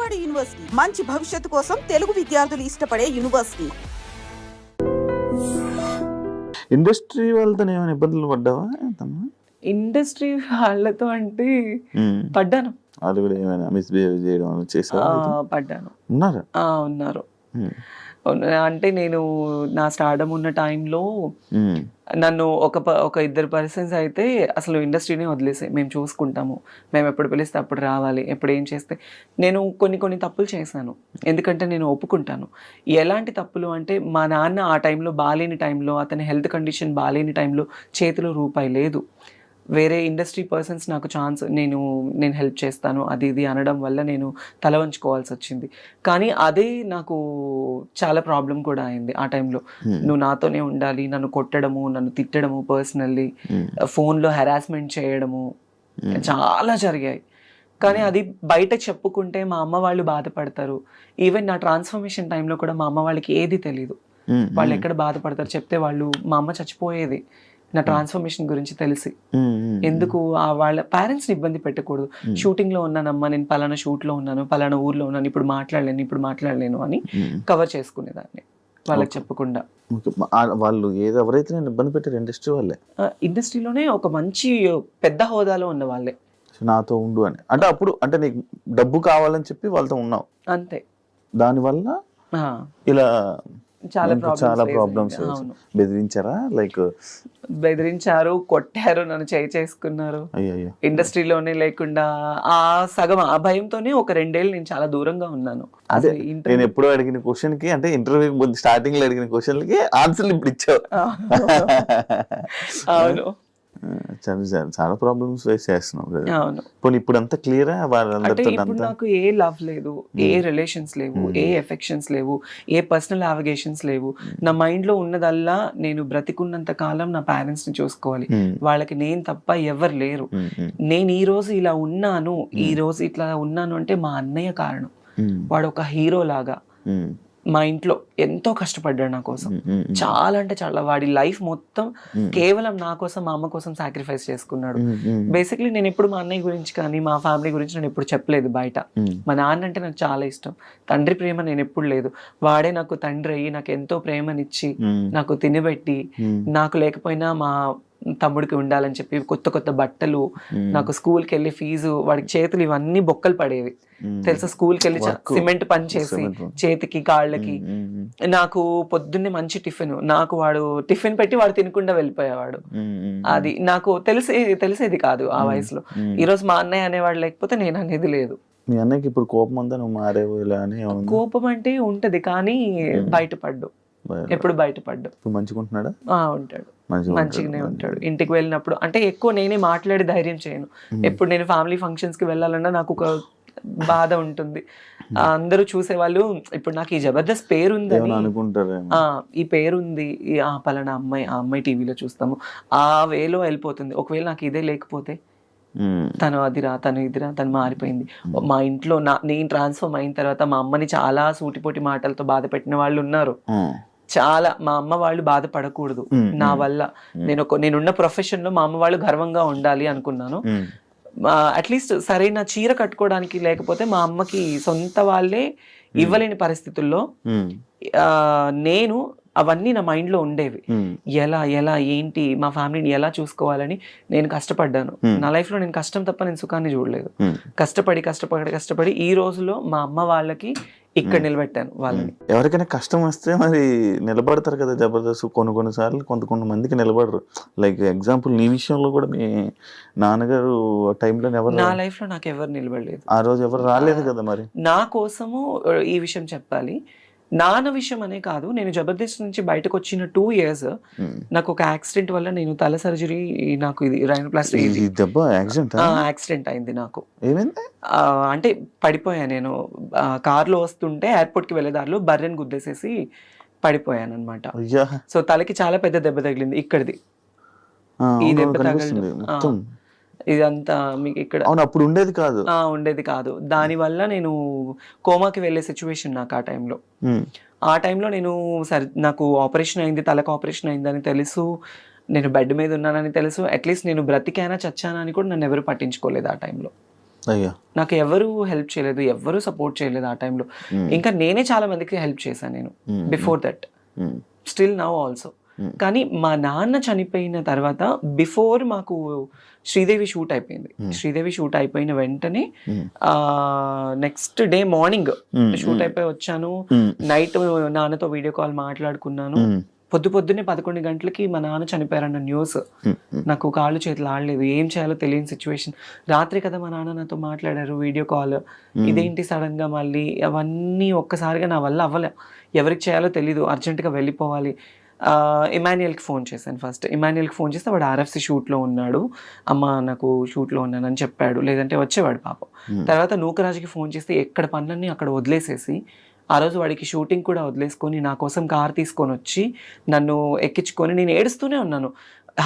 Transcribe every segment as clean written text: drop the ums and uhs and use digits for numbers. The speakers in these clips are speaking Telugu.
విజయవాడ యూనివర్సిటీ మంచి భవిష్యత్తు కోసం తెలుగు విద్యార్థులు ఇష్టపడే యూనివర్సిటీ. ఇండస్ట్రీ వాళ్ళతో ఏమైనా ఇబ్బందులు పడ్డావా? ఇండస్ట్రీ వాళ్ళతో అంటే పడ్డాను. వాళ్ళు కూడా ఏమైనా మిస్బిహేవ్ చేయడం చేసావా? పడ్డాను. ఉన్నారా? ఉన్నారు. అంటే నేను నా స్టార్డమ్ ఉన్న టైంలో నన్ను ఒక ఇద్దరు పర్సన్స్ అయితే అసలు ఇండస్ట్రీనే వదిలేసాయి, మేము చూసుకుంటాము, మేము ఎప్పుడు పిలిస్తే అప్పుడు రావాలి, ఎప్పుడు ఏం చేస్తే. నేను కొన్ని తప్పులు చేశాను, ఎందుకంటే నేను ఒప్పుకుంటాను. ఎలాంటి తప్పులు అంటే, మా నాన్న ఆ టైంలో బాగాలేని టైంలో, అతని హెల్త్ కండిషన్ బాగాలేని టైంలో చేతిలో రూపాయి లేదు. వేరే ఇండస్ట్రీ పర్సన్స్ నాకు నేను హెల్ప్ చేస్తాను అది ఇది అనడం వల్ల నేను తల వంచుకోవాల్సి వచ్చింది. కానీ అదే నాకు చాలా ప్రాబ్లం కూడా అయింది ఆ టైంలో. నువ్వు నాతోనే ఉండాలి, నన్ను కొట్టడము, నన్ను తిట్టడము, పర్సనల్లీ ఫోన్లో హెరాస్మెంట్ చేయడము చాలా జరిగాయి. కానీ అది బయట చెప్పుకుంటే మా అమ్మ వాళ్ళు బాధపడతారు. ఈవెన్ నా ట్రాన్స్ఫర్మేషన్ టైంలో కూడా మా అమ్మ వాళ్ళకి ఏది తెలీదు. వాళ్ళు ఎక్కడ బాధపడతారు చెప్తే, వాళ్ళు మా అమ్మ చచ్చిపోయేది నా ట్రాన్స్ఫర్మేషన్ గురించి తెలిసి. ఎందుకు వాళ్ళ పేరెంట్స్ని ఇబ్బంది పెట్టకూడదు. షూటింగ్లో ఉన్నానమ్మా, నేను పలానా షూట్లో ఉన్నాను, పలానా ఊర్లో ఉన్నాను, ఇప్పుడు మాట్లాడలేను అని కవర్ చేసుకునేదాన్ని వాళ్ళకి చెప్పకుండా. వాళ్ళు ఎవరైతే నేను ఇబ్బంది పెట్టారు ఇండస్ట్రీ వాళ్ళే, ఇండస్ట్రీలోనే ఒక మంచి పెద్ద హోదాలో ఉన్న వాళ్ళే. నాతో ఉండు అని అంటే, అప్పుడు అంటే నీకు డబ్బు కావాలని చెప్పి వాళ్ళతో ఉన్నావు అంతే. దానివల్ల ఇలా చాలా ప్రాబ్లమ్స్. బెదిరించారా? బెదిరించారు, కొట్టారు, నన్ను చేసుకున్నారు. ఇండస్ట్రీలోనే లేకుండా ఆ సగం ఆ భయంతోనే ఒక 2 ఏళ్ళు నేను చాలా దూరంగా ఉన్నాను. అదే నేను ఎప్పుడో అడిగిన క్వశ్చన్ కి, అంటే ఇంటర్వ్యూ స్టార్టింగ్ లో అడిగిన క్వశ్చన్లకి ఆన్సర్లు ఇప్పుడు ఇచ్చావు. అవును, చాలా ప్రాబ్లమ్స్ ఫేస్ చేస్తున్నావు. అవును. పోనీ ఇప్పుడు అంతా క్లియరా? అంటే ఇప్పుడు నాకు ఏ లవ్ లేదు, ఏ రిలేషన్స్ లేవు, ఏ ఎఫెక్షన్స్ లేవు, ఏ పర్సనల్ అలిగేషన్స్ లేవు. నా మైండ్ లో ఉన్నదల్లా, నేను బ్రతికున్నంత కాలం నా పేరెంట్స్ ని చూసుకోవాలి, వాళ్ళకి నేను తప్ప ఎవరు లేరు. నేను ఈ రోజు ఇలా ఉన్నాను, ఈ రోజు ఇట్లా ఉన్నాను అంటే మా అన్నయ్య కారణం. వాడు ఒక హీరో లాగా మా ఇంట్లో ఎంతో కష్టపడ్డాడు నా కోసం. చాలా అంటే చాలా. వాడి లైఫ్ మొత్తం కేవలం నా కోసం, మా అమ్మ కోసం సాక్రిఫైస్ చేసుకున్నాడు. బేసిక్లీ నేను ఎప్పుడు మా అన్నయ్య గురించి కానీ మా ఫ్యామిలీ గురించి నేను ఎప్పుడు చెప్పలేదు బయట. మా నాన్న అంటే నాకు చాలా ఇష్టం. తండ్రి ప్రేమ నేను ఎప్పుడు లేదు. వాడే నాకు తండ్రి అయ్యి నాకు ఎంతో ప్రేమనిచ్చి, నాకు తినబెట్టి, నాకు లేకపోయినా మా తమ్ముడికి ఉండాలని చెప్పి కొత్త బట్టలు, నాకు స్కూల్కి వెళ్ళి ఫీజు, వాడికి చేతులు ఇవన్నీ బొక్కలు పడేవి తెలుసా. స్కూల్కి వెళ్ళి సిమెంట్ పని చేసి చేతికి కాళ్ళకి, నాకు పొద్దున్నే మంచి టిఫిన్, నాకు వాడు టిఫిన్ పెట్టి వాడు తినకుండా వెళ్ళిపోయేవాడు. అది నాకు తెలిసేది కాదు ఆ వయసులో. ఈరోజు మా అన్నయ్య అనేవాడు లేకపోతే నేను అనేది లేదు. మీ అన్నయ్యకి ఇప్పుడు కోపం ఉందా? నువ్వు మారేవు ఇలా అని? కోపం అంటే ఉంటది, కానీ బయటపడ్డు. ఎప్పుడు బయటపడ్డు. మంచిగా ఉంటున్నాడా? ఉంటాడు, మంచిగానే ఉంటాడు. ఇంటికి వెళ్ళినప్పుడు అంటే ఎక్కువ నేనే మాట్లాడి ధైర్యం చేయను. ఎప్పుడు నేను ఫ్యామిలీ ఫంక్షన్స్ కి వెళ్ళాలన్నా నాకు ఒక బాధ ఉంటుంది. అందరూ చూసేవాళ్ళు, ఇప్పుడు నాకు ఈ జబర్దస్త్ పేరుందని అనుకుంటారు, ఈ పేరుంది, ఆ పలానా అమ్మాయి టీవీలో చూస్తాము, ఆ వేలో వెళ్ళిపోతుంది. ఒకవేళ నాకు ఇదే లేకపోతే, తను అదిరా, తను ఇదిరా, తను మారిపోయింది. మా ఇంట్లో నేను ట్రాన్స్ఫర్మ్ అయిన తర్వాత మా అమ్మని చాలా సూటిపోటి మాటలతో బాధ పెట్టిన వాళ్ళు ఉన్నారు. చాలా. మా అమ్మ వాళ్ళు బాధపడకూడదు నా వల్ల. నేనున్న ప్రొఫెషన్ లో మా అమ్మ వాళ్ళు గర్వంగా ఉండాలి అనుకున్నాను. అట్లీస్ట్ సరైన చీర కట్టుకోవడానికి లేకపోతే మా అమ్మకి సొంత వాళ్ళే ఇవ్వలేని పరిస్థితుల్లో నేను అవన్నీ నా మైండ్ లో ఉండేవి. ఎలా ఏంటి మా ఫ్యామిలీని ఎలా చూసుకోవాలని నేను కష్టపడ్డాను. నా లైఫ్ లో నేను కష్టం తప్ప నేను సుఖాన్ని చూడలేదు. కష్టపడి ఈ రోజులో మా అమ్మ వాళ్ళకి ఇక్కడ నిలబెట్టాను వాళ్ళని. ఎవరికైనా కష్టం వస్తే మరి నిలబడతారు కదా జబర్దస్త్. కొన్నిసార్లు కొంతమందికి నిలబడరు. లైక్ ఎగ్జాంపుల్ నీ విషయంలో కూడా మీ నాన్నగారు టైంలో ఎవరు, నా లైఫ్ లో నాకు ఎవరు నిలబడలేదు. ఆ రోజు ఎవరు రాలేదు కదా. మరి నా కోసము ఈ విషయం చెప్పాలి. నాన్న విషయం అనే కాదు, నేను జబర్దస్త్ నుంచి బయటకు వచ్చిన 2 years నాకు ఒక యాక్సిడెంట్ వల్ల నేను తల సర్జరీ, నాకు ఇది రైనోప్లాస్టీ యాక్సిడెంట్ అయింది. నాకు అంటే పడిపోయా. నేను కార్లో వస్తుంటే ఎయిర్పోర్ట్ కి వెళ్ళే దారిలో బర్రెని గుద్దేసేసి పడిపోయాను అనమాట. సో తలకి చాలా పెద్ద దెబ్బ తగిలింది. ఇక్కడిది ఈ దెబ్బ తగిలింది. ఇదంతా మీకు ఇక్కడ అప్పుడు ఉండేది కాదు. దానివల్ల నేను కోమాకి వెళ్ళే సిచ్యువేషన్ నాకు ఆ టైంలో నేను నాకు ఆపరేషన్ అయింది, తలకు ఆపరేషన్ అయిందని తెలుసు, నేను బెడ్ మీద ఉన్నానని తెలుసు. అట్లీస్ట్ నేను బ్రతికానా చచ్చానా అని కూడా నన్ను ఎవరు పట్టించుకోలేదు ఆ టైంలో. అయ్యా. నాకు ఎవరు హెల్ప్ చేయలేదు, ఎవరు సపోర్ట్ చేయలేదు ఆ టైంలో. ఇంకా నేనే చాలా మందికి హెల్ప్ చేశాను నేను before that, still now also. కానీ మా నాన్న చనిపోయిన తర్వాత బిఫోర్ మాకు శ్రీదేవి షూట్ అయిపోయింది. శ్రీదేవి షూట్ అయిపోయిన వెంటనే నెక్స్ట్ డే మార్నింగ్ షూట్ అయిపోయి వచ్చాను. నైట్ నాన్నతో వీడియో కాల్ మాట్లాడుకున్నాను. పొద్దున్నే 11 గంటలకి మా నాన్న చనిపోయారన్న న్యూస్. నాకు కాళ్ళు చేతులు ఆడలేదు, ఏం చేయాలో తెలియని సిచ్యువేషన్. రాత్రి కదా మా నాన్న నాతో మాట్లాడారు వీడియో కాల్. ఇదేంటి సడన్ గా మళ్ళీ అవన్నీ ఒక్కసారిగా నా వల్ల అవ్వలే. ఎవరికి చేయాలో తెలీదు, అర్జెంటుగా వెళ్ళిపోవాలి. ఇమాన్యుయల్కి ఫోన్ చేశాను ఫస్ట్. ఇమాన్యుయల్కి ఫోన్ చేస్తే వాడు RFC షూట్లో ఉన్నాడు, అమ్మ నాకు షూట్లో ఉన్నానని చెప్పాడు, లేదంటే వచ్చేవాడు పాపం. తర్వాత నూకరాజుకి ఫోన్ చేస్తే ఎక్కడ పనులన్నీ అక్కడ వదిలేసేసి ఆ రోజు వాడికి షూటింగ్ కూడా వదిలేసుకొని నా కోసం కార్ తీసుకొని వచ్చి నన్ను ఎక్కించుకొని నేను ఏడుస్తూనే ఉన్నాను.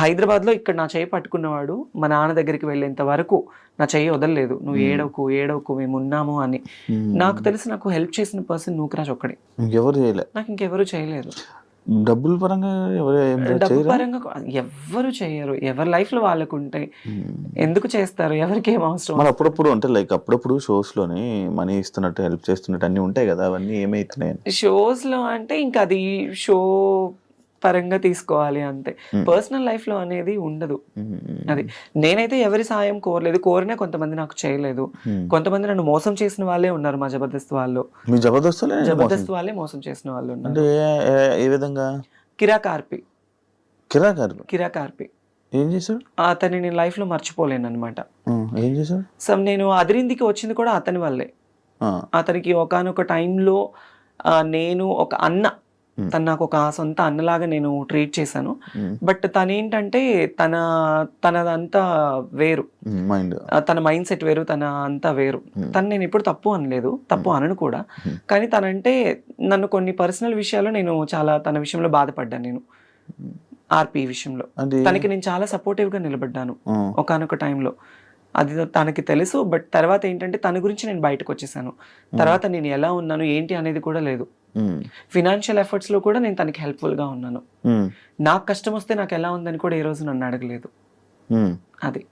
హైదరాబాద్లో ఇక్కడ నా చెయ్యి పట్టుకున్నవాడు మా నాన్న దగ్గరికి వెళ్ళేంత వరకు నా చెయ్యి వదలలేదు. నువ్వు ఏడవకు మేము ఉన్నాము అని. నాకు తెలిసి నాకు హెల్ప్ చేసిన పర్సన్ నూకరాజ్ ఒక్కడే, నాకు ఇంకెవరు చేయలేదు. డబ్బుల పరంగా డబ్బు పరంగా ఎవ్వరు చేయరు. ఎవరి లైఫ్ లో వాళ్ళకు ఉంటాయి, ఎందుకు చేస్తారు, ఎవరికి ఏం అవసరం. మరి అప్పుడప్పుడు అంటే లైక్ అప్పుడప్పుడు షోస్ లోని మనీ ఇస్తున్నట్టు హెల్ప్ చేస్తున్నట్టు అన్ని ఉంటాయి కదా, అవన్నీ ఏమైతున్నాయి షోస్ లో అంటే ఇంకా అది షో పరంగా తీసుకోవాలి అంతే. పర్సనల్ లైఫ్ లో అనేది ఉండదు. అది నేనైతే ఎవరి సాయం కోరలేదు, కోరినా కొంతమంది నాకు చేయలేదు. కొంతమంది నన్ను మోసం చేసిన వాళ్ళే ఉన్నారు మా జబర్దస్త్ వాళ్ళు. జబర్దస్త్ వాళ్ళే మోసం చేసిన వాళ్ళు ఉన్నారు. ఏ విధంగా? కిరాక్ ఆర్పి ఏం చేశాడు? అతన్ని నేను లైఫ్ లో మర్చిపోలేను అనమాట. ఏం చేశాడు? సో నేను అదిరిందికి వచ్చింది కూడా అతని వల్లే. అతనికి ఒకానొక టైంలో నేను ఒక అన్న, తను నాకు ఒక సొంత అన్నలాగా నేను ట్రీట్ చేశాను. బట్ తనేంటంటే తనదంతా వేరు, తన మైండ్ సెట్ వేరు, తన అంతా వేరు. తను నేను ఎప్పుడు తప్పు అనలేదు, తప్పు అనను కూడా. కానీ తనంటే నన్ను కొన్ని పర్సనల్ విషయాల్లో నేను చాలా తన విషయంలో బాధపడ్డాను. నేను ఆర్పి విషయంలో తనకి నేను చాలా సపోర్టివ్ గా నిలబడ్డాను ఒకానొక టైంలో. అది తనకి తెలుసు. బట్ తర్వాత ఏంటంటే తన గురించి నేను బయటకు వచ్చేసాను. తర్వాత నేను ఎలా ఉన్నాను ఏంటి అనేది కూడా లేదు. ఫినాన్షియల్ ఎఫర్ట్స్ లో కూడా నేను తనకి హెల్ప్ఫుల్ గా ఉన్నాను. నాకు కష్టం వస్తే నాకు ఎలా ఉందని కూడా ఈ రోజు నన్ను అడగలేదు. అది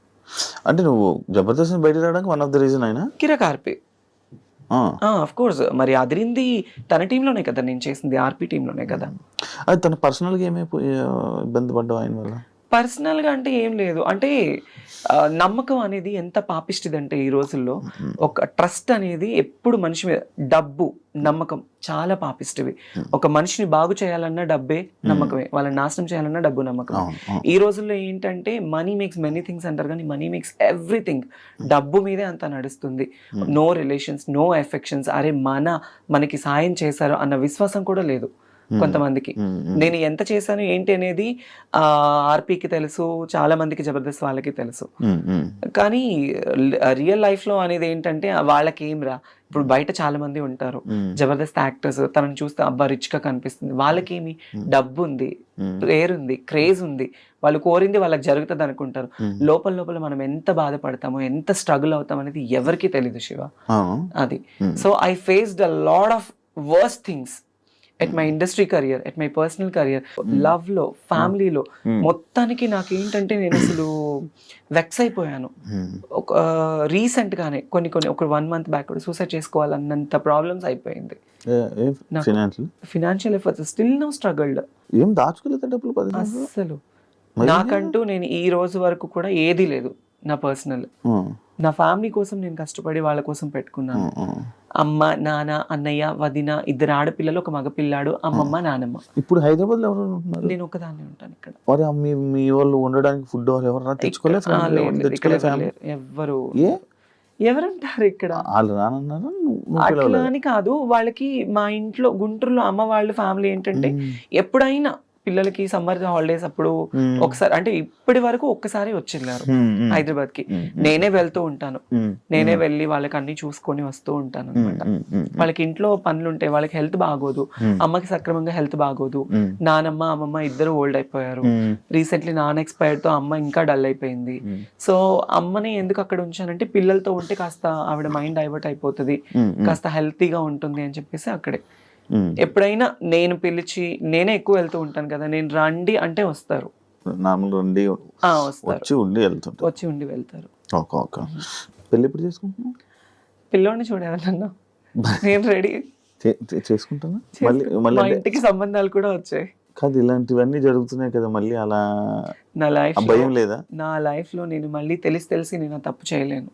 అంటే నువ్వు జబర్దస్త్ బయట రావడానికి వన్ ఆఫ్ ద రీజన్ అయినా కిరాక్ ఆర్పి. ఆఫ్ కోర్స్, మరి అదిరింది తన టీంలోనే కదా నేను చేసింది, ఆర్పి టీంలోనే కదా. అది తన పర్సనల్ గా ఏమైపోయి ఇబ్బంది పడ్డావు ఆయన వల్ల? పర్సనల్ గా అంటే ఏం లేదు. అంటే నమ్మకం అనేది ఎంత పాపిష్టిదంటే ఈ రోజుల్లో, ఒక ట్రస్ట్ అనేది ఎప్పుడు మనిషి మీద, డబ్బు నమ్మకం చాలా పాపిష్టివి. ఒక మనిషిని బాగు చేయాలన్నా డబ్బే నమ్మకమే, వాళ్ళని నాశనం చేయాలన్నా డబ్బు నమ్మకం. ఈ రోజుల్లో ఏంటంటే మనీ మేక్స్ మెనీ థింగ్స్ అంటారు, కానీ మనీ మేక్స్ ఎవ్రీథింగ్. డబ్బు మీదే అంతా నడుస్తుంది. No relations, no affections. అరే మనకి సాయం చేశారు అన్న విశ్వాసం కూడా లేదు కొంతమందికి. నేను ఎంత చేశాను ఏంటి అనేది ఆర్పీకి తెలుసు, చాలా మందికి జబర్దస్త్ వాళ్ళకి తెలుసు. కానీ రియల్ లైఫ్ లో అనేది ఏంటంటే వాళ్ళకి ఏం రా, ఇప్పుడు బయట చాలా మంది ఉంటారు జబర్దస్త్ యాక్టర్స్, తనని చూస్తే అబ్బా రిచ్ గా కనిపిస్తుంది. వాళ్ళకేమి డబ్బు ఉంది, పేరుంది, క్రేజ్ ఉంది, వాళ్ళు కోరింది వాళ్ళకి జరుగుతుంది అనుకుంటారు. లోపల మనం ఎంత బాధపడతామో, ఎంత స్ట్రగుల్ అవుతాం అనేది ఎవరికి తెలీదు శివ. అది so I faced a lot of worst things at my industry career, at my personal career, love లో, ఫ్యామిలీలో. మొత్తానికి నాకు ఏంటంటే నేను అసలు వెక్స్ అయిపోయాను. ఒక రీసెంట్ గానే ఒక 1 month బ్యాక్ సూసైడ్ చేసుకోవాలన్నంత ప్రాబ్లమ్స్ అయిపోయింది. Financial efforts still no struggled. ఏం దాచుకోలేదు డబ్బులు అసలు. నాకంటూ నేను ఈ రోజు వరకు కూడా ఏది లేదు నా పర్సనల్. నా ఫ్యామిలీ కోసం నేను కష్టపడి వాళ్ళ కోసం పెట్టుకున్నాను. అమ్మ, నాన్న, అన్నయ్య, వదిన, 2 ఆడపిల్లలు, 1 మగపిల్లాడు, అమ్మమ్మ, నానమ్మ. ఇప్పుడు హైదరాబాద్ లో ఎవరు ఉంటున్నారు? నేను ఒకదాన్ని ఉంటాను ఇక్కడ. మీ వాళ్ళు ఉండడానికి ఫుడ్ ఎవరైనా తెచ్చుకోలేదు? ఎవరంటారు ఇక్కడ? అట్లా అని కాదు, వాళ్ళకి మా ఇంట్లో గుంటూరులో అమ్మ వాళ్ళ ఫ్యామిలీ ఏంటంటే ఎప్పుడైనా పిల్లలకి సమ్మర్ హాలిడేస్ అప్పుడు ఒకసారి, అంటే ఇప్పటి వరకు ఒక్కసారి వచ్చేళ్ళారు హైదరాబాద్ కి. నేనే వెళ్తూ ఉంటాను, నేనే వెళ్ళి వాళ్ళకి అన్ని చూసుకొని వస్తూ ఉంటాను అనమాట. వాళ్ళకి ఇంట్లో పనులు ఉంటాయి, వాళ్ళకి హెల్త్ బాగోదు, అమ్మకి సక్రమంగా హెల్త్ బాగోదు. నానమ్మ, అమ్మమ్మ ఇద్దరు ఓల్డ్ అయిపోయారు. రీసెంట్లీ నాన్న ఎక్స్పైర్డ్ తో అమ్మ ఇంకా డల్ అయిపోయింది. సో అమ్మని ఎందుకు అక్కడ ఉంచానంటే పిల్లలతో ఉంటే కాస్త ఆవిడ మైండ్ డైవర్ట్ అయిపోతుంది, కాస్త హెల్తీగా ఉంటుంది అని చెప్పేసి అక్కడే. ఎప్పుడైనా నేను పిలిచి, నేనే ఎక్కువ వెళ్తూ ఉంటాను కదా, నేను రండి అంటే వస్తారు, వచ్చి ఉండి వెళ్తారు. పెళ్ళి ఎప్పుడు చేసుకుంటున్నావు? పిల్లోడిని చూడాలన్నా నేను రెడీ. చేసుకుంటానా మా మళ్ళీ ఇంటికి సంబంధాలు కూడా వచ్చాయి. కాదు, ఇలాంటివన్నీ జరుగుతున్నాయి కదా మళ్ళీ, అలా నా లైఫ్ భయం లేదా? నా లైఫ్ లో నేను మళ్ళీ తెలిసి నేను ఆ తప్పు చేయలేను.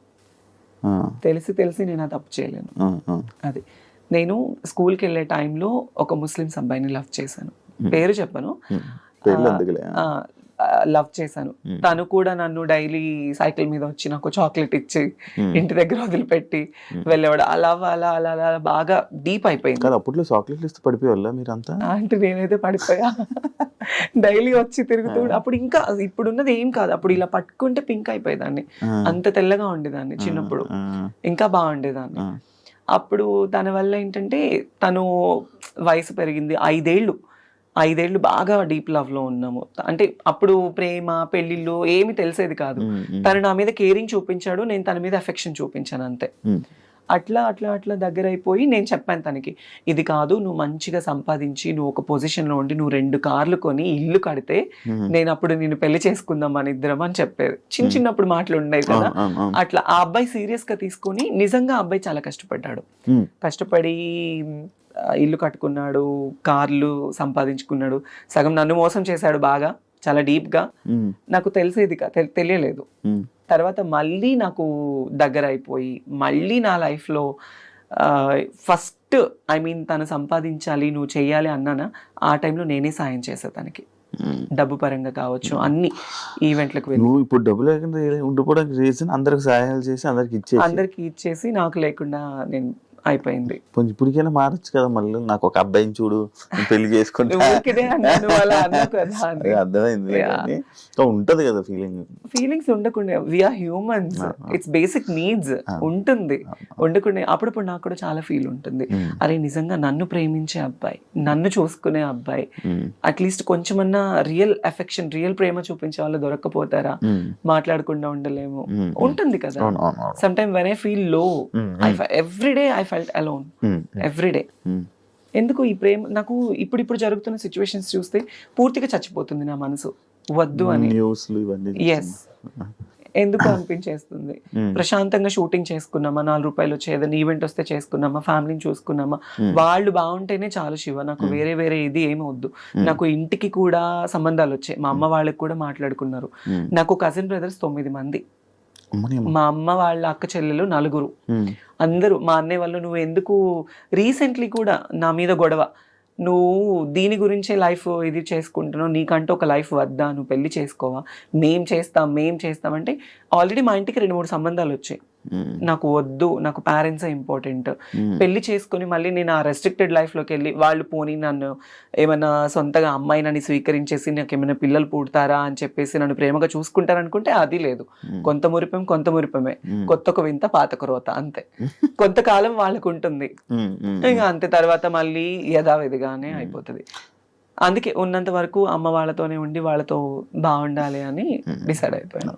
తెలిసి నేను ఆ తప్పు చేయలేను. అది నేను స్కూల్కి వెళ్ళే టైంలో ఒక ముస్లిం అబ్బాయిని లవ్ చేశాను. పేరు చెప్పను, లవ్ చేశాను. తను కూడా నన్ను డైలీ సైకిల్ మీద వచ్చి నాకు చాక్లెట్ ఇచ్చి ఇంటి దగ్గర వదిలిపెట్టి వెళ్ళేవాడు. అలా అలా అలా అలా బాగా డీప్ అయిపోయింది. అప్పట్లో చాక్లెట్లు ఇస్తే పడిపోయేవాళ్ళ మీరంతా? అంటే నేనైతే పడిపోయా. డైలీ వచ్చి తిరుగుతూ, అప్పుడు ఇంకా ఇప్పుడున్నది ఏం కాదు, అప్పుడు ఇలా పట్టుకుంటే పింక్ అయిపోయేదాన్ని, అంత తెల్లగా ఉండేదాన్ని చిన్నప్పుడు, ఇంకా బాగుండేదాన్ని. అప్పుడు తన వల్ల ఏంటంటే తను వయసు పెరిగింది, 5 ఏళ్ళు బాగా డీప్ లవ్ లో ఉన్నాము. అంటే అప్పుడు ప్రేమ పెళ్లిళ్ళు ఏమి తెలిసేది కాదు. తను నా మీద కేరింగ్ చూపించాడు, నేను తన మీద అఫెక్షన్ చూపించాను అంతే. అట్లా అట్లా అట్లా దగ్గర అయిపోయి నేను చెప్పాను తనకి, ఇది కాదు, నువ్వు మంచిగా సంపాదించి నువ్వు ఒక పొజిషన్ లో ఉండి నువ్వు 2 కార్లు కొని ఇల్లు కడితే నేను అప్పుడు నిన్ను పెళ్లి చేసుకుందాం మన ఇద్దరం అని చెప్పేది. చిన్నప్పుడు మాటలు ఉండేవి కదా అట్లా. ఆ అబ్బాయి సీరియస్ గా తీసుకొని, నిజంగా అబ్బాయి చాలా కష్టపడ్డాడు. కష్టపడి ఇల్లు కట్టుకున్నాడు, కార్లు సంపాదించుకున్నాడు. సగం నన్ను మోసం చేశాడు బాగా, చాలా డీప్ గా. నాకు తెలిసేది తెలియలేదు. తర్వాత మళ్ళీ నాకు దగ్గర అయిపోయి మళ్ళీ నా లైఫ్ లో ఫస్ట్ తను సంపాదించాలి నువ్వు చెయ్యాలి అన్నానా, ఆ టైంలో నేనే సాయం చేసా తనకి, డబ్బు పరంగా కావచ్చు, అన్ని ఈవెంట్లకు వెళ్ళి. ఇప్పుడు డబ్బు లేకుండా ఉండిపోవడానికి రీజన్ అందరికి సహాయాలు చేసి అందరికి ఇచ్చేసి నాకు లేకుండా నేను అయిపోయింది. ఇప్పటికైనా మారచ్చు కదా, మళ్ళీ నాకు ఒక అబ్బాయిని చూడు, పెళ్లి చేసుకుంటే అర్థమైంది. ఉంటది కదా ఫీలింగ్స్ ఉండకుండా, we're humans, it's basic needs ఉంటుంది. ఉండకుండా అప్పుడప్పుడు నాకు కూడా చాలా ఫీల్ ఉంటుంది, అరే నిజంగా నన్ను ప్రేమించే అబ్బాయి, నన్ను చూసుకునే అబ్బాయి, అట్లీస్ట్ కొంచెమన్నా రియల్ అఫెక్షన్, రియల్ ప్రేమ చూపించే వాళ్ళు దొరక్కపోతారా, మాట్లాడకుండా ఉండలేము, ఉంటుంది కదా. Some time when I feel low, everyday I felt alone every day. ఎందుకు ఈ ప్రేమ నాకు ఇప్పుడు జరుగుతున్న సిచ్యువేషన్స్ చూస్తే పూర్తిగా చచ్చిపోతుంది నా మనసు, వద్దు అని. ఎస్, ఎందుకు అనిపించేస్తుంది. ప్రశాంతంగా షూటింగ్ చేసుకున్నామా, 4 రూపాయలు వచ్చే ఏదైనా ఈవెంట్ వస్తే చేసుకున్నామా, ఫ్యామిలీని చూసుకున్నామా, వాళ్ళు బాగుంటేనే చాలు శివ, నాకు వేరే ఇది ఏమి వద్దు. నాకు ఇంటికి కూడా సంబంధాలు వచ్చాయి, మా అమ్మ వాళ్ళకి కూడా మాట్లాడుకున్నారు. నాకు కజిన్ బ్రదర్స్ 9 మంది, మా అమ్మ వాళ్ళ అక్క చెల్లెలు 4, అందరూ. మా అన్నయ్య వాళ్ళు, నువ్వు ఎందుకు రీసెంట్లీ కూడా నా మీద గొడవ, నువ్వు దీని గురించే లైఫ్ ఇది చేసుకుంటున్నావు, నీకంటూ ఒక లైఫ్ వద్దా, నువ్వు పెళ్లి చేసుకోవా, మేం చేస్తాం అంటే ఆల్రెడీ మా ఇంటికి 2-3 సంబంధాలు వచ్చాయి. నాకు వద్దు, నాకు పేరెంట్సే ఇంపార్టెంట్. పెళ్లి చేసుకుని మళ్ళీ నేను ఆ రెస్ట్రిక్టెడ్ లైఫ్లోకి వెళ్ళి వాళ్ళు పోనీ నన్ను ఏమైనా సొంతగా అమ్మాయి నన్ను స్వీకరించేసి నాకు ఏమైనా పిల్లలు పుడతారా అని చెప్పేసి నన్ను ప్రేమగా చూసుకుంటారనుకుంటే అది లేదు. కొంత మురిపమే, కొత్త వింత పాత రోత, అంతే. కొంతకాలం వాళ్ళకు ఉంటుంది, ఇంకా అంతే. తర్వాత మళ్ళీ యథావిధిగానే అయిపోతుంది. అందుకే ఉన్నంత వరకు అమ్మ వాళ్ళతోనే ఉండి వాళ్ళతో బాగుండాలి అని డిసైడ్ అయిపోయాను.